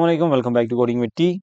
Assalamualaikum, welcome back to Coding with T.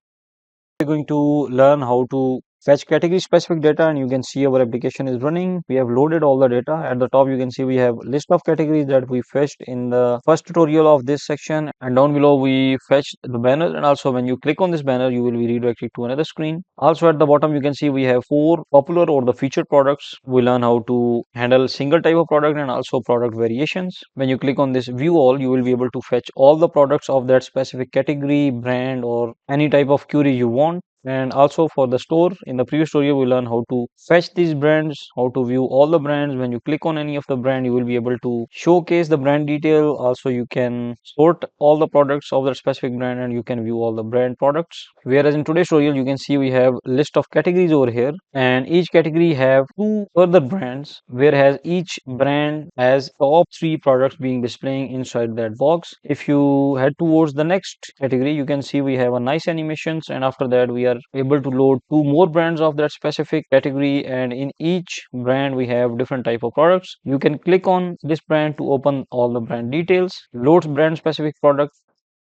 We're going to learn how to fetch category specific data, and you can see our application is running. We have loaded all the data. At the top you can see we have list of categories that we fetched in the first tutorial of this section, and down below we fetched the banner, and also when you click on this banner you will be redirected to another screen. Also at the bottom you can see we have four popular or the featured products. We learn how to handle single type of product and also product variations. When you click on this view all, you will be able to fetch all the products of that specific category, brand, or any type of query you want. And also for the store, in the previous tutorial we learn how to fetch these brands, how to view all the brands. When you click on any of the brand, you will be able to showcase the brand detail. Also you can sort all the products of that specific brand, and you can view all the brand products. Whereas in today's tutorial you can see we have list of categories over here, and each category have two further brands, whereas each brand has top three products being displaying inside that box. If you head towards the next category, you can see we have a nice animations, and after that we are able to load two more brands of that specific category, and in each brand we have different type of products. You can click on this brand to open all the brand details, loads brand specific product.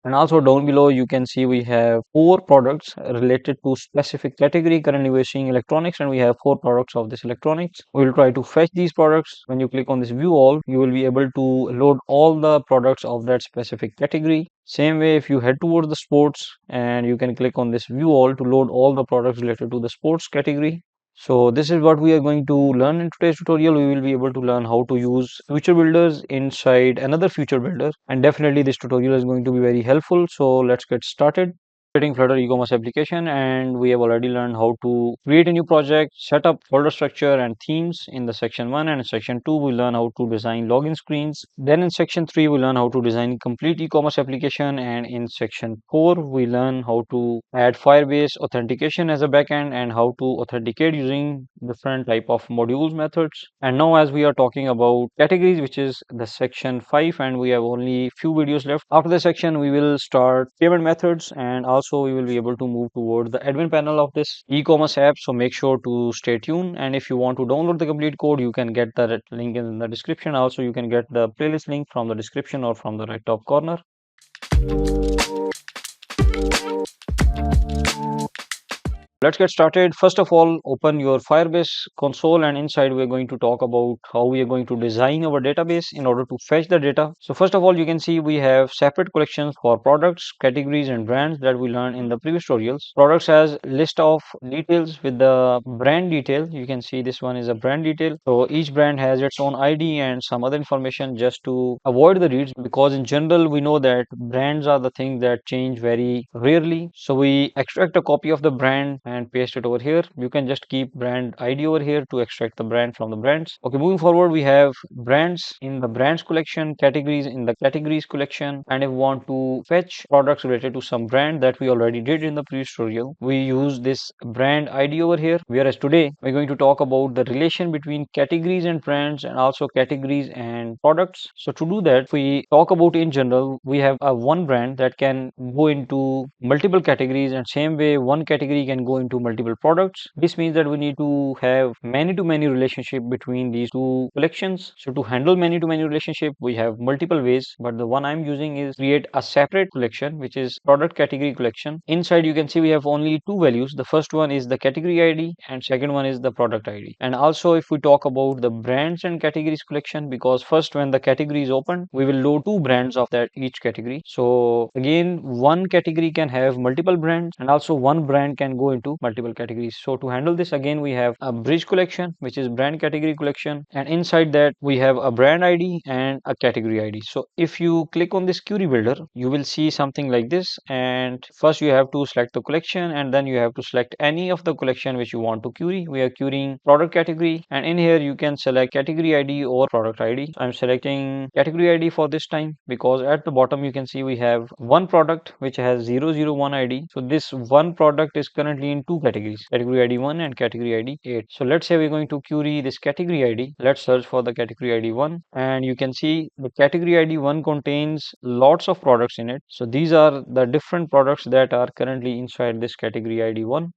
And also down below you can see we have four products related to specific category. Currently we're seeing electronics, and we have four products of this electronics. We will try to fetch these products. When you click on this view all, you will be able to load all the products of that specific category. Same way, if you head towards the sports, and you can click on this view all to load all the products related to the sports category. So this is what we are going to learn in today's tutorial. We will be able to learn how to use future builders inside another future builder, and definitely this tutorial is going to be very helpful. So let's get started. Creating Flutter e-commerce application, and we have already learned how to create a new project, set up folder structure and themes in the section 1, and in section 2 we learn how to design login screens. Then in section 3 we learn how to design complete e-commerce application, and in section 4 we learn how to add Firebase authentication as a backend and how to authenticate using different type of modules methods. And now as we are talking about categories, which is the section 5, and we have only few videos left. After the section we will start payment methods, and also we will be able to move towards the admin panel of this e-commerce app. So make sure to stay tuned, and if you want to download the complete code, you can get the link in the description. Also you can get the playlist link from the description or from the right top corner. Let's get started. First of all, open your Firebase console, and inside we're going to talk about how we are going to design our database in order to fetch the data. So first of all, you can see we have separate collections for products, categories, and brands that we learned in the previous tutorials. Products has list of details with the brand detail. You can see this one is a brand detail. So each brand has its own ID and some other information just to avoid the reads, because in general we know that brands are the things that change very rarely. So we extract a copy of the brand and paste it over here. You can just keep brand ID over here to extract the brand from the brands. Okay, moving forward, we have brands in the brands collection, categories in the categories collection, and if we want to fetch products related to some brand that we already did in the previous tutorial, we use this brand ID over here. Whereas today we're going to talk about the relation between categories and brands, and also categories and products. So to do that, we talk about in general, we have a one brand that can go into multiple categories, and same way one category can go into multiple products. This means that we need to have many to many relationship between these two collections. So to handle many to many relationship, we have multiple ways, but the one I'm using is create a separate collection, which is product category collection. Inside you can see we have only two values. The first one is the category ID, and second one is the product ID. And also if we talk about the brands and categories collection, because first when the category is opened, we will load two brands of that each category. So again, one category can have multiple brands, and also one brand can go into multiple categories. So to handle this, again we have a bridge collection, which is brand category collection, and inside that we have a brand ID and a category ID. So if you click on this query builder, you will see something like this, and first you have to select the collection, and then you have to select any of the collection which you want to query. We are querying product category, and in here you can select category ID or product ID. I'm selecting category ID for this time, because at the bottom you can see we have one product which has 001 ID. So this one product is currently in two categories, category ID 1 and category ID 8. So let's say we're going to query this category ID. Let's search for the category ID 1, and you can see the category ID 1 contains lots of products in it. So these are the different products that are currently inside this category ID 1.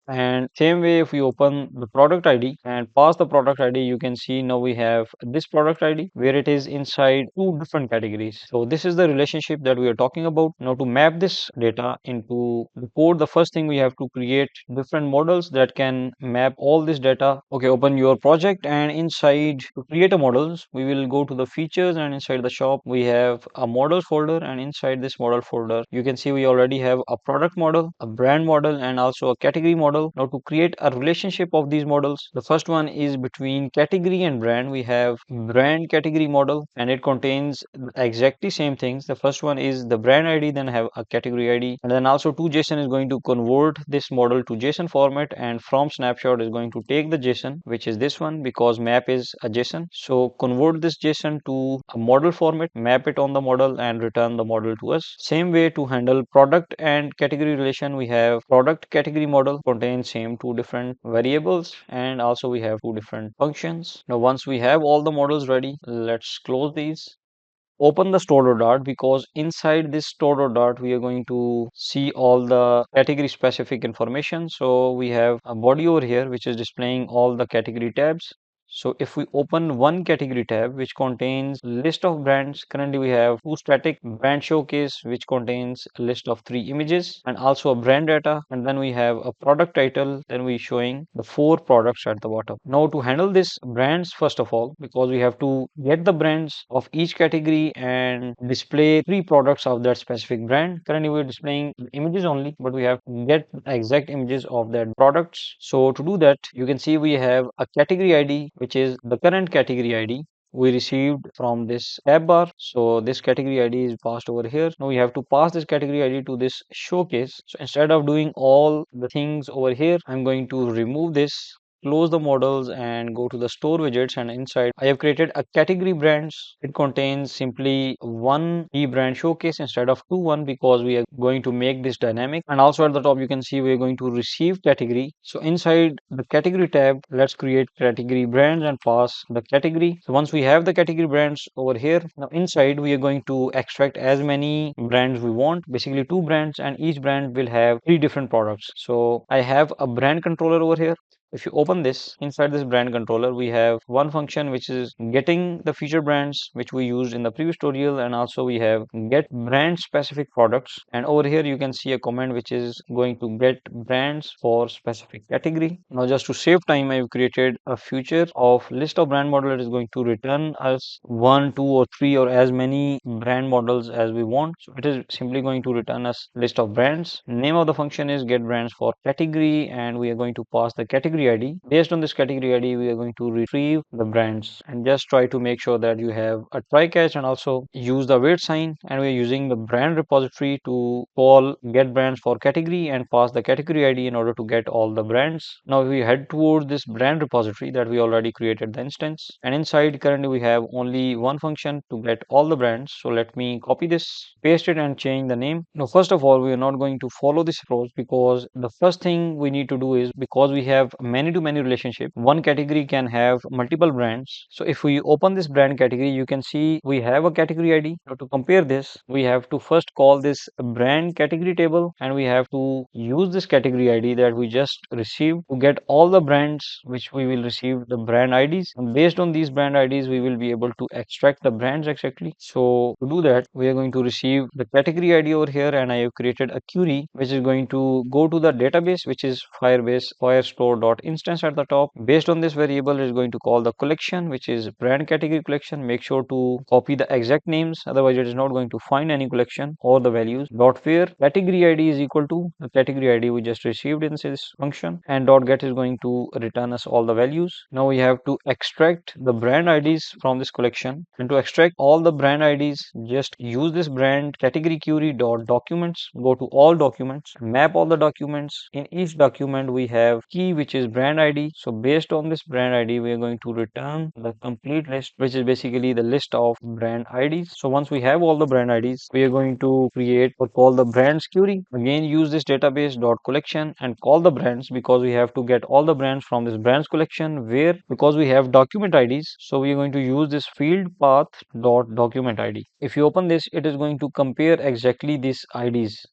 And same way, if we open the product ID and pass the product ID, you can see now we have this product ID where it is inside two different categories. So this is the relationship that we are talking about. Now to map this data into the code, the first thing we have to create different models that can map all this data. Okay, open your project, and inside to create a models, we will go to the features, and inside the shop we have a models folder, and inside this model folder you can see we already have a product model, a brand model, and also a category model. Now to create a relationship of these models, the first one is between category and brand. We have brand category model, and it contains exactly same things. The first one is the brand ID, then have a category ID, and then also to JSON is going to convert this model to JSON format, and from snapshot is going to take the JSON, which is this one because map is a JSON. So convert this JSON to a model format, map it on the model, and return the model to us. Same way to handle product and category relation, we have product category model contains same two different variables, and also we have two different functions. Now once we have all the models ready, let's close these. Open the store.dart, because inside this store.dart we are going to see all the category specific information. So we have a body over here which is displaying all the category tabs. So if we open one category tab which contains list of brands, currently we have two static brand showcase which contains a list of three images and also a brand data, and then we have a product title, then we showing the four products at the bottom. Now to handle this brands, first of all, because we have to get the brands of each category and display three products of that specific brand. Currently we're displaying images only, but we have to get exact images of that products. So to do that, you can see we have a category ID which is the current category ID we received from this tab bar. So this category ID is passed over here. Now we have to pass this category ID to this showcase. So instead of doing all the things over here, I'm going to remove this, close the models, and go to the store widgets, and inside I have created a category brands. It contains simply one e brand showcase instead of one because we are going to make this dynamic. And also at the top you can see we're going to receive category. So inside the category tab, let's create category brands and pass the category. So once we have the category brands over here, now inside we are going to extract as many brands we want, basically two brands, and each brand will have three different products. So I have a brand controller over here. If you open this, inside this brand controller, we have one function which is getting the feature brands which we used in the previous tutorial, and also we have get brand specific products. And over here you can see a command which is going to get brands for specific category. Now just to save time, I've created a feature of list of brand model that is going to return us one, two, or three, or as many brand models as we want. So it is simply going to return us list of brands. Name of the function is get brands for category, and we are going to pass the category ID. Based on this category ID, we are going to retrieve the brands, and just try to make sure that you have a try catch and also use the wait sign. And we are using the brand repository to call get brands for category and pass the category ID in order to get all the brands. Now we head towards this brand repository that we already created the instance, and inside currently we have only one function to get all the brands. So let me copy this, paste it, and change the name. Now first of all, we are not going to follow this approach, because the first thing we need to do is, because we have many to many relationship, one category can have multiple brands. So if we open this brand category, you can see we have a category ID. Now to compare this, we have to first call this brand category table, and we have to use this category ID that we just received to get all the brands which we will receive the brand IDs. And based on these brand IDs, we will be able to extract the brands exactly. So to do that, we are going to receive the category ID over here, and I have created a query which is going to go to the database, which is Firebase Firestore.instance at the top. Based on this variable, it is going to call the collection, which is brand category collection. Make sure to copy the exact names, otherwise it is not going to find any collection or the values. Dot where category ID is equal to the category ID we just received in this function, and dot get is going to return us all the values. Now we have to extract the brand IDs from this collection, and to extract all the brand IDs, just use this brand category query dot documents. Go to all documents, map all the documents. In each document we have key which is brand ID. So based on this brand ID, we are going to return the complete list, which is basically the list of brand IDs. So once we have all the brand IDs, we are going to create or call the brands query. Again, use this database dot collection and call the brands, because we have to get all the brands from this brands collection, where because we have document IDs, so we are going to use this field path dot document ID. If you open this, it is going to compare exactly these IDs.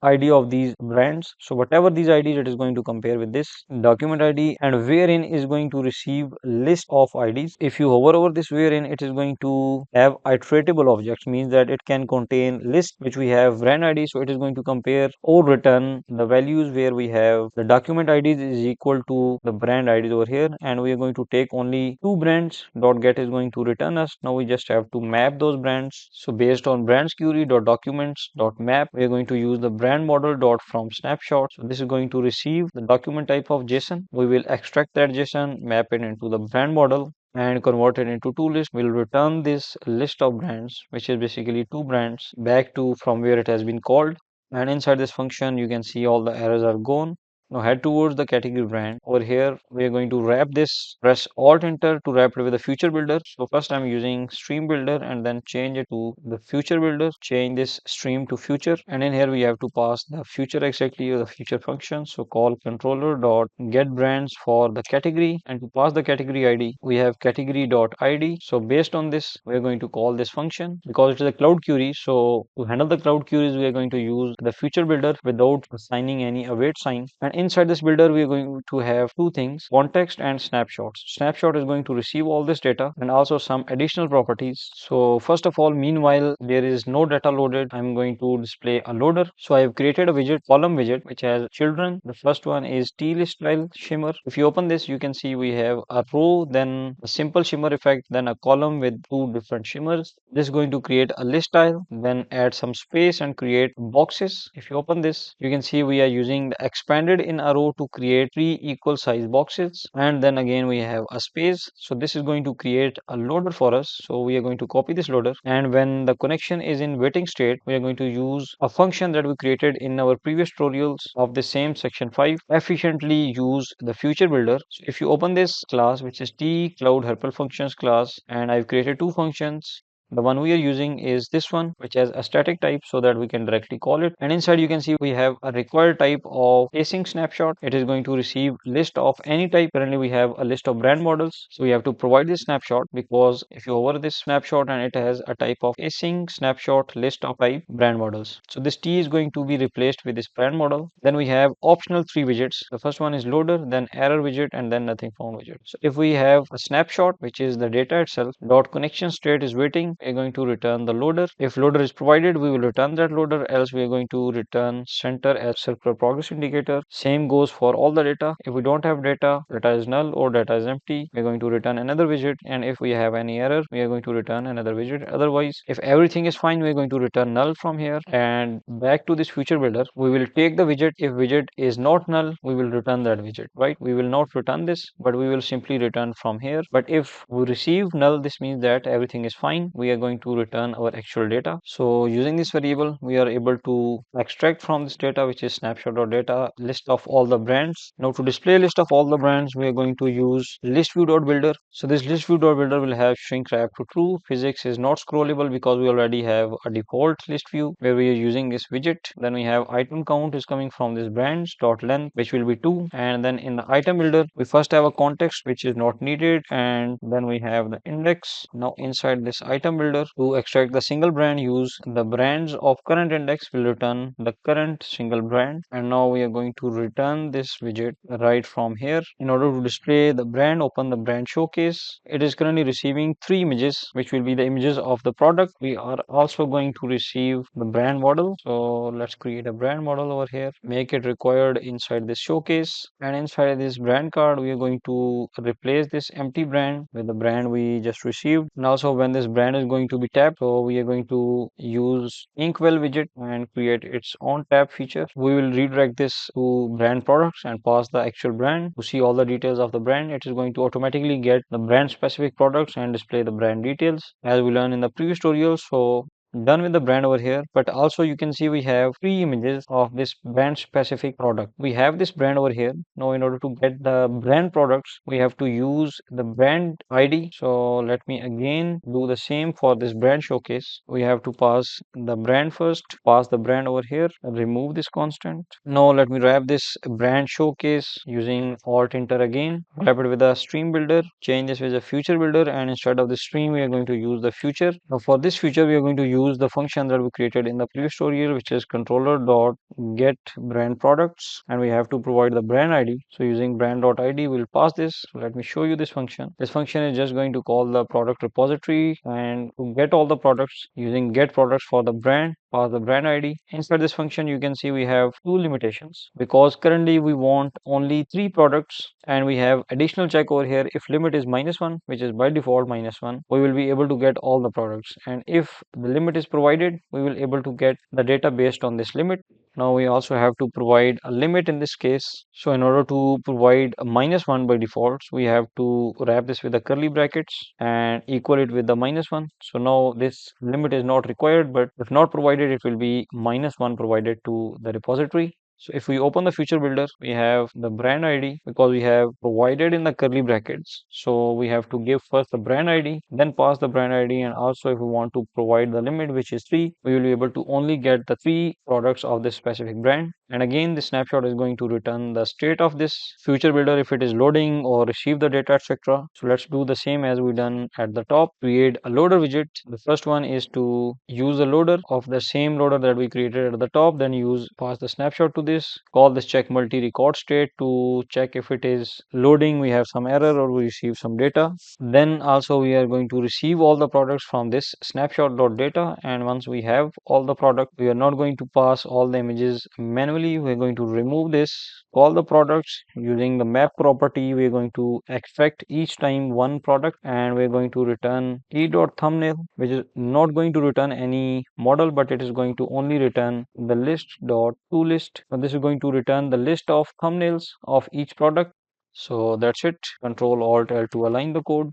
ID of these brands. So whatever these IDs, it is going to compare with this document ID, and wherein is going to receive list of IDs. If you hover over this wherein, it is going to have iteratable objects, means that it can contain list which we have brand ID. So it is going to compare or return the values where we have the document IDs is equal to the brand IDs over here, and we are going to take only two brands. Dot get is going to return us. Now we just have to map those brands. So based on brands query dot documents dot map, we are going to use the brand model dot from snapshot. So this is going to receive the document type of JSON. We will extract that JSON, map it into the brand model, and convert it into two list. We'll return this list of brands, which is basically two brands, back to from where it has been called. And inside this function, you can see all the errors are gone. Now head towards the category brand. Over here, we are going to wrap this, press Alt Enter to wrap it with the Future Builder. So first I'm using Stream Builder and then change it to the Future Builder. Change this stream to future. And in here we have to pass the future exactly or the future function. So call controller dot get brands for the category, and to pass the category ID, we have category dot ID. So based on this, we are going to call this function because it is a cloud query. So to handle the cloud queries, we are going to use the Future Builder without assigning any await sign. And inside this builder, we are going to have two things: context and snapshots. Snapshot is going to receive all this data and also some additional properties. So first of all, meanwhile there is no data loaded, I'm going to display a loader. So I have created a widget, column widget, which has children. The first one is T-list style shimmer. If you open this, you can see we have a row, then a simple shimmer effect, then a column with two different shimmers. This is going to create a list style, then add some space and create boxes. If you open this, you can see we are using the expanded in a row to create three equal size boxes, and then again we have a space. So this is going to create a loader for us. So we are going to copy this loader, and when the connection is in waiting state, we are going to use a function that we created in our previous tutorials of the same section 5, efficiently use the future builder. So if you open this class, which is T cloud helper functions class, and I've created two functions. The one we are using is this one, which has a static type so that we can directly call it. And inside you can see we have a required type of async snapshot. It is going to receive list of any type. Currently we have a list of brand models. So we have to provide this snapshot, because if you hover this snapshot and it has a type of async snapshot list of type brand models. So this T is going to be replaced with this brand model. Then we have optional three widgets. The first one is loader, then error widget, and then nothing found widget. So if we have a snapshot, which is the data itself, dot connection state is waiting, we are going to return the loader. If loader is provided, we will return that loader, else we are going to return center as circular progress indicator. Same goes for all the data. If we don't have data is null or data is empty, we are going to return another widget, and if we have any error, we are going to return another widget. Otherwise, if everything is fine, we are going to return null from here. And back to this future builder, we will take the widget. If widget is not null, we will return that widget, right? We will not return this, but we will simply return from here. But if we receive null, this means that everything is fine. We are going to return our actual data. So using this variable, we are able to extract from this data, which is snapshot.data, list of all the brands. Now to display a list of all the brands, we are going to use listview.builder. So this listview.builder will have shrink wrap to true. Physics is not scrollable because we already have a default list view where we are using this widget. Then we have item count is coming from this brands dot length, which will be 2. And then in the item builder, we first have a context which is not needed, and then we have the index. Now inside this item builder, to extract the single brand, use the brands of current index, will return the current single brand. And now we are going to return this widget right from here. In order to display the brand, open the brand showcase. It is currently receiving 3 images, which will be the images of the product. We are also going to receive the brand model. So let's create a brand model over here, make it required inside this showcase, and inside this brand card, we are going to replace this empty brand with the brand we just received. And also when this brand is going to be tapped, so we are going to use inkwell widget and create its own tab feature. We will redirect this to brand products and pass the actual brand. To see all the details of the brand, it is going to automatically get the brand specific products and display the brand details as we learned in the previous tutorial. So done with the brand over here, but also you can see we have 3 images of this brand specific product. We have this brand over here. Now in order to get the brand products, we have to use the brand ID. So let me again do the same for this brand showcase. We have to pass the brand first, pass the brand over here, remove this constant. Now let me wrap this brand showcase using Alt Enter again, wrap it with a stream builder, change this with a future builder, and instead of the stream we are going to use the future. Now for this future we are going to use use the function that we created in the previous tutorial, which is controller dot get brand products, and we have to provide the brand ID. So using brand dot ID, we'll pass this. Let me show you this function. This function is just going to call the product repository and to get all the products using get products for the brand, pass the brand ID. Inside this function, you can see we have two limitations because currently we want only 3 products, and we have additional check over here. If limit is -1, which is by default -1, we will be able to get all the products, and if the limit is provided, we will able to get the data based on this limit. Now we also have to provide a limit in this case. So in order to provide a -1 by default, we have to wrap this with the curly brackets and equal it with the -1. So now this limit is not required, but if not provided, it will be -1 provided to the repository. So if we open the future builder, we have the brand ID because we have provided in the curly brackets. So we have to give first the brand ID, then pass the brand ID. And also if we want to provide the limit, which is 3, we will be able to only get the 3 products of this specific brand. And again, the snapshot is going to return the state of this future builder if it is loading or receive the data, etc. So let's do the same as we done at the top. Create a loader widget. The first one is to use a loader of the same loader that we created at the top, then pass the snapshot to this, call this check multi record state to check if it is loading, we have some error or we receive some data. Then also we are going to receive all the products from this snapshot.data, and once we have all the product, we are not going to pass all the images manually. We're going to remove this, call the products using the map property. We're going to extract each time one product, and we're going to return t.thumbnail, which is not going to return any model, but it is going to only return the list.toList. So this is going to return the list of thumbnails of each product. So that's it. Control Alt L to align the code.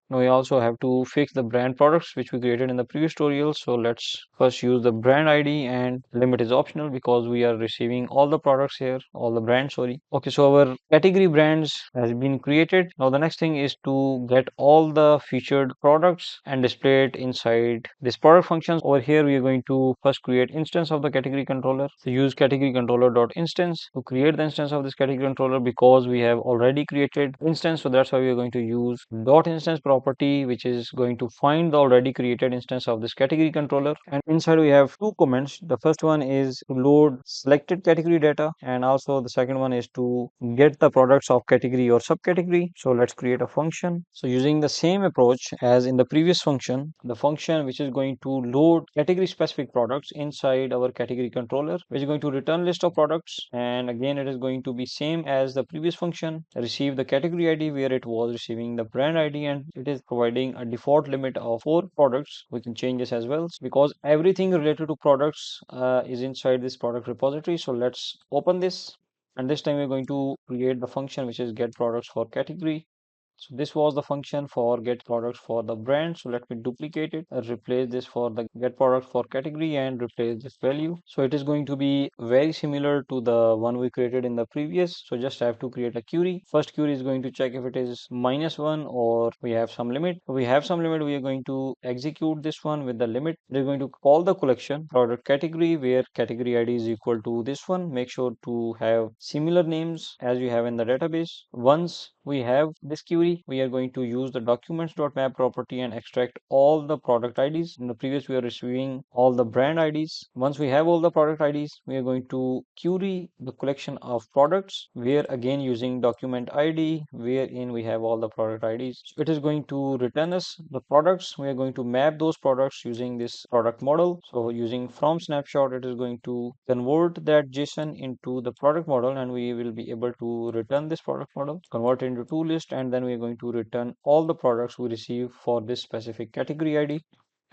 Now we also have to fix the brand products which we created in the previous tutorial. So let's first use the brand ID, and limit is optional because we are receiving all the products here, all the brands, sorry. Okay, so our category brands has been created. Now the next thing is to get all the featured products and display it inside this product functions. Over here, we are going to first create instance of the category controller. So use category controller dot instance to create the instance of this category controller because we have already created instance. So that's why we are going to use dot instance property, which is going to find the already created instance of this category controller. And inside we have two comments. The first one is to load selected category data, and also the second one is to get the products of category or subcategory. So let's create a function. So using the same approach as in the previous function, the function which is going to load category specific products inside our category controller, which is going to return list of products. And again, it is going to be same as the previous function, receive the category ID where it was receiving the brand ID, and it is providing a default limit of 4 products. We can change this as well because everything related to products is inside this product repository. So let's open this, and this time we're going to create the function which is get products for category. So this was the function for get products for the brand. So let me duplicate it, replace this for the get products for category, and replace this value. So it is going to be very similar to the one we created in the previous. So just have to create a query. First query is going to check if it is -1 or we have some limit. If we have some limit, we are going to execute this one with the limit. We're going to call the collection product category where category ID is equal to this one. Make sure to have similar names as you have in the database. Once we have this query, we are going to use the documents.map property and extract all the product IDs. In the previous, we are receiving all the brand IDs. Once we have all the product IDs, we are going to query the collection of products, where again using document ID, wherein we have all the product IDs. So it is going to return us the products. We are going to map those products using this product model. So using from snapshot, it is going to convert that JSON into the product model, and we will be able to return this product model, convert it into toList, and then we are going to return all the products we receive for this specific category ID.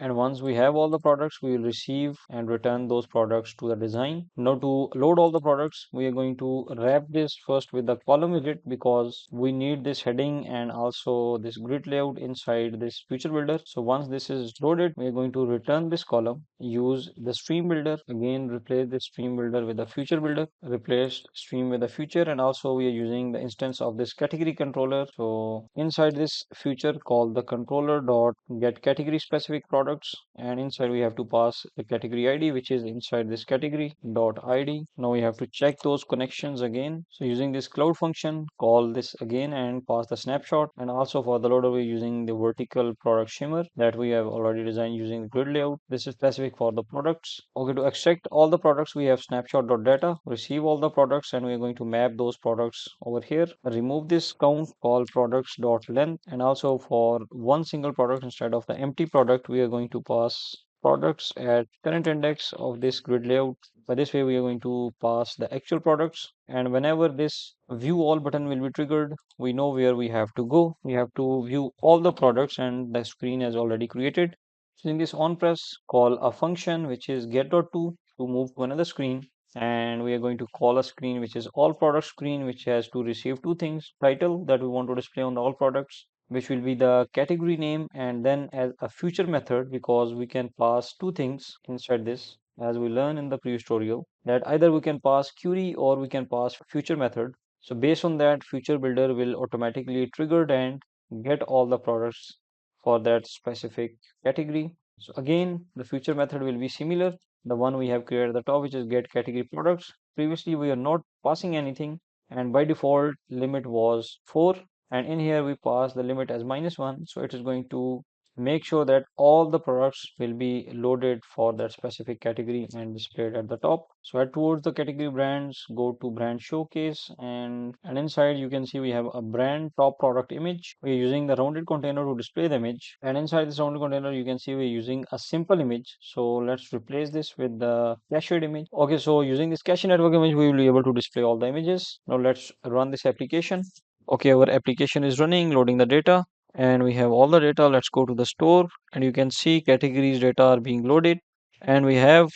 And once we have all the products, we will receive and return those products to the design. Now to load all the products, we are going to wrap this first with the column widget because we need this heading and also this grid layout inside this future builder. So once this is loaded, we are going to return this column, use the stream builder, again replace the stream builder with the future builder, replace stream with the future, and also we are using the instance of this category controller. So inside this future, call the controller dot get category specific product, products, and inside we have to pass the category ID, which is inside this category dot ID. Now we have to check those connections again. So using this cloud function, call this again and pass the snapshot. And also for the loader, we're using the vertical product shimmer that we have already designed using the grid layout. This is specific for the products. Okay, to extract all the products, we have snapshot.data, receive all the products, and we're going to map those products over here. Remove this count, call products.length, and also for one single product instead of the empty product, we are going to pass products at current index of this grid layout. By this way, we are going to pass the actual products, and whenever this view all button will be triggered, we know where we have to go. We have to view all the products, and the screen is already created. So in this on press, call a function which is get.to to move to another screen, and we are going to call a screen which is all product screen, which has to receive two things: title that we want to display on the all products, which will be the category name, and then as a future method, because we can pass two things inside this, as we learned in the previous tutorial, that either we can pass query or we can pass future method. So based on that, future builder will automatically trigger and get all the products for that specific category. So again, the future method will be similar. The one we have created at the top, which is get category products. Previously, we are not passing anything, and by default, limit was 4. And in here, we pass the limit as -1. So it is going to make sure that all the products will be loaded for that specific category and displayed at the top. So head towards the category brands, go to brand showcase, and inside you can see we have a brand top product image. We're using the rounded container to display the image, and inside this rounded container you can see we're using a simple image. So let's replace this with the cached image. Okay, so using this cache network image, we will be able to display all the images. Now let's run this application. Okay, our application is running, loading the data, and we have all the data. Let's go to the store, and you can see categories data are being loaded, and we have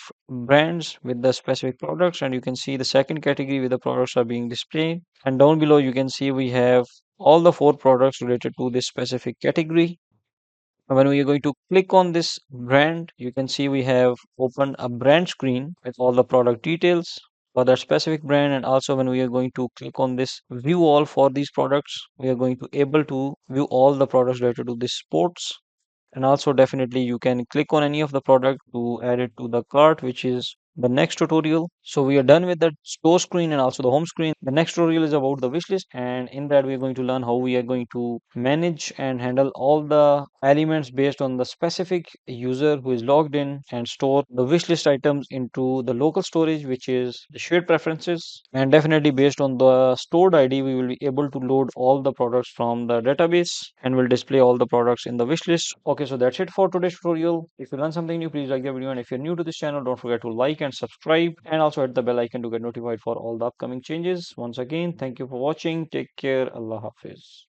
brands with the specific products, and you can see the second category with the products are being displayed, and down below you can see we have all the 4 products related to this specific category. When we are going to click on this brand, you can see we have opened a brand screen with all the product details for that specific brand. And also when we are going to click on this view all for these products, we are going to able to view all the products related to this sports. And also definitely you can click on any of the product to add it to the cart, which is the next tutorial. So we are done with the store screen and also the home screen. The next tutorial is about the wish list, and in that we are going to learn how we are going to manage and handle all the elements based on the specific user who is logged in, and store the wish list items into the local storage, which is the shared preferences. And definitely based on the stored ID, we will be able to load all the products from the database and will display all the products in the wish list. Okay, so that's it for today's tutorial. If you learned something new, please like the video, and if you're new to this channel, don't forget to like and subscribe, and also hit the bell icon to get notified for all the upcoming changes. Once again, thank you for watching. Take care. Allah Hafiz.